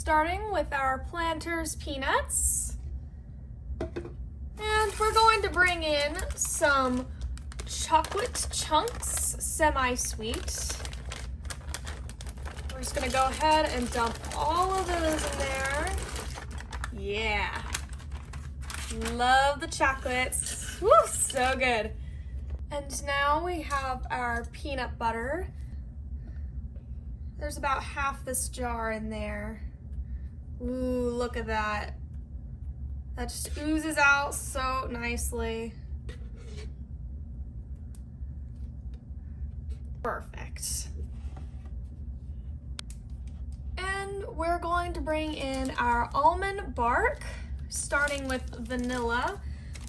Starting with our Planters peanuts. And we're going to bring in some chocolate chunks, semi-sweet. We're just gonna go ahead and dump all of those in there. Yeah. Love the chocolates. Woo, so good. And now we have our peanut butter. There's about half this jar in there. Ooh, look at that. That just oozes out so nicely. Perfect. And we're going to bring in our almond bark, starting with vanilla,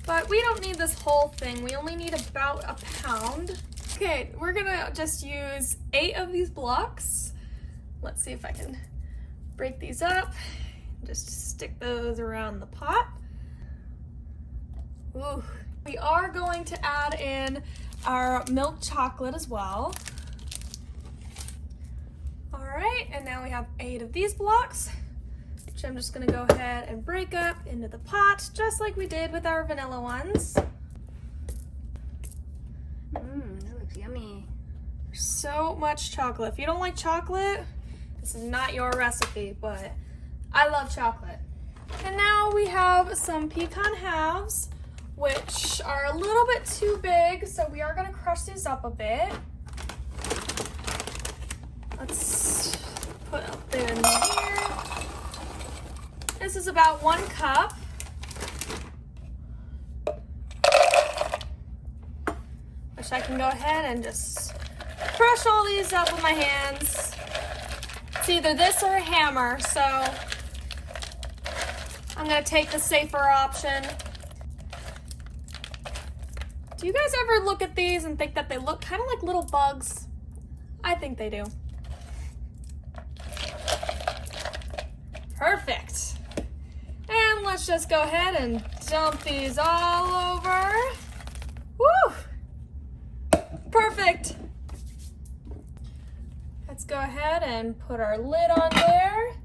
but we don't need this whole thing. We only need about a pound. Okay, we're gonna just use 8 of these blocks. Let's see if I can break these up. Just stick those around the pot. Ooh. We are going to add in our milk chocolate as well. All right, and now we have 8 of these blocks, which I'm just gonna go ahead and break up into the pot, just like we did with our vanilla ones. That looks yummy. So much chocolate. If you don't like chocolate, this is not your recipe, but I love chocolate. And now we have some pecan halves, which are a little bit too big, so we are gonna crush these up a bit. Let's put them in here. This is about 1 cup. Which I can go ahead and just crush all these up with my hands. It's either this or a hammer, so I'm gonna take the safer option. Do you guys ever look at these and think that they look kind of like little bugs? I think they do. Perfect. And let's just go ahead and dump these all over. Woo! Perfect. Let's go ahead and put our lid on there.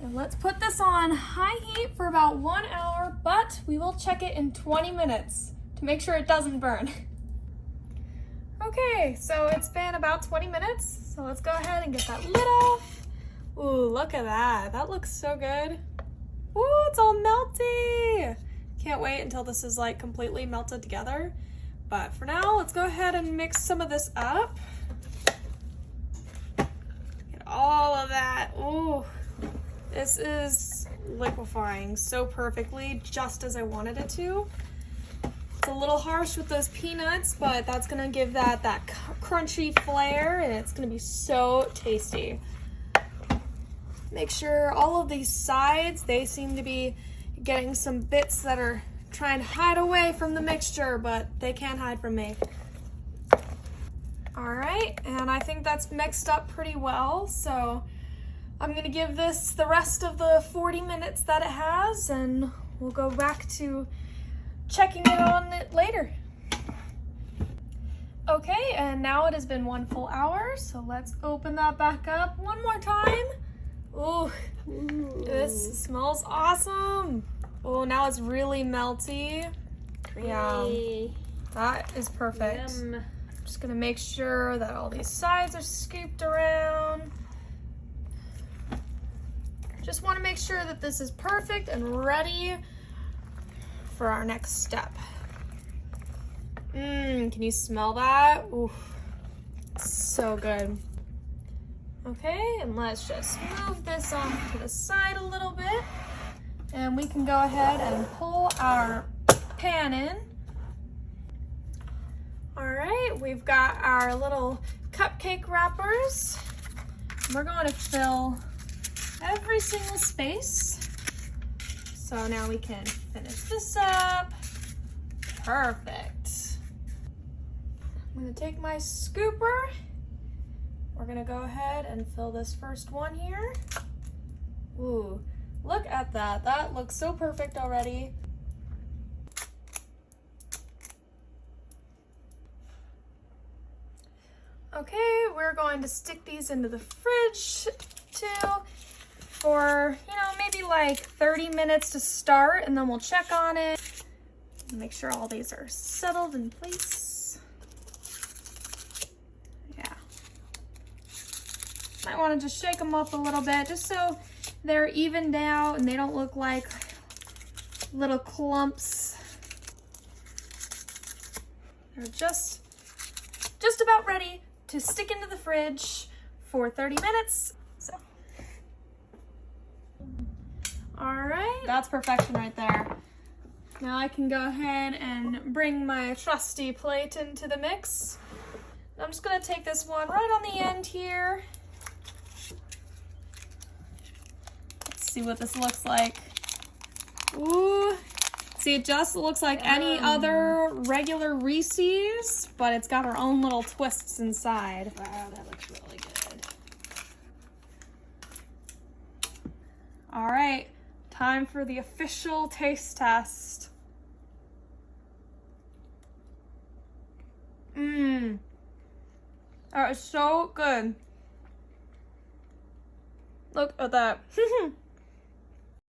And let's put this on high heat for about 1 hour, but we will check it in 20 minutes to make sure it doesn't burn. Okay, so it's been about 20 minutes, so let's go ahead and get that lid off. Ooh, look at that. That looks so good. Ooh, it's all melty. Can't wait until this is like completely melted together. But for now, let's go ahead and mix some of this up. Get all of that. Ooh, this is liquefying so perfectly, just as I wanted it to. It's a little harsh with those peanuts, but that's gonna give that crunchy flair, and it's gonna be so tasty. Make sure all of these sides, they seem to be getting some bits that are trying to hide away from the mixture, but they can't hide from me. All right, and I think that's mixed up pretty well, so I'm gonna give this the rest of the 40 minutes that it has, and we'll go back to checking it on it later. Okay, and now it has been 1 full hour, so let's open that back up one more time. Ooh, this smells awesome. Oh, now it's really melty. Yeah, that is perfect. Yum. Just gonna make sure that all these sides are scooped around. Just wanna make sure that this is perfect and ready for our next step. Can you smell that? Ooh, so good. Okay, and let's just move this off to the side a little bit. And we can go ahead and pull our pan in. All right, we've got our little cupcake wrappers. We're going to fill every single space. So now we can finish this up. Perfect. I'm gonna take my scooper. We're gonna go ahead and fill this first one here. Ooh, look at that. That looks so perfect already. Okay, we're going to stick these into the fridge too, for, you know, maybe like 30 minutes to start, and then we'll check on it. Make sure all these are settled in place. Yeah. Might want to just shake them up a little bit just so they're evened out and they don't look like little clumps. They're just about ready to stick into the fridge for 30 minutes. So, all right, that's perfection right there. Now I can go ahead and bring my trusty plate into the mix. I'm just gonna take this one right on the end here. Let's see what this looks like. Ooh, see, it just looks like any other regular Reese's, but it's got her own little twists inside. Wow, that looks really good. All right, time for the official taste test. That is so good. Look at that.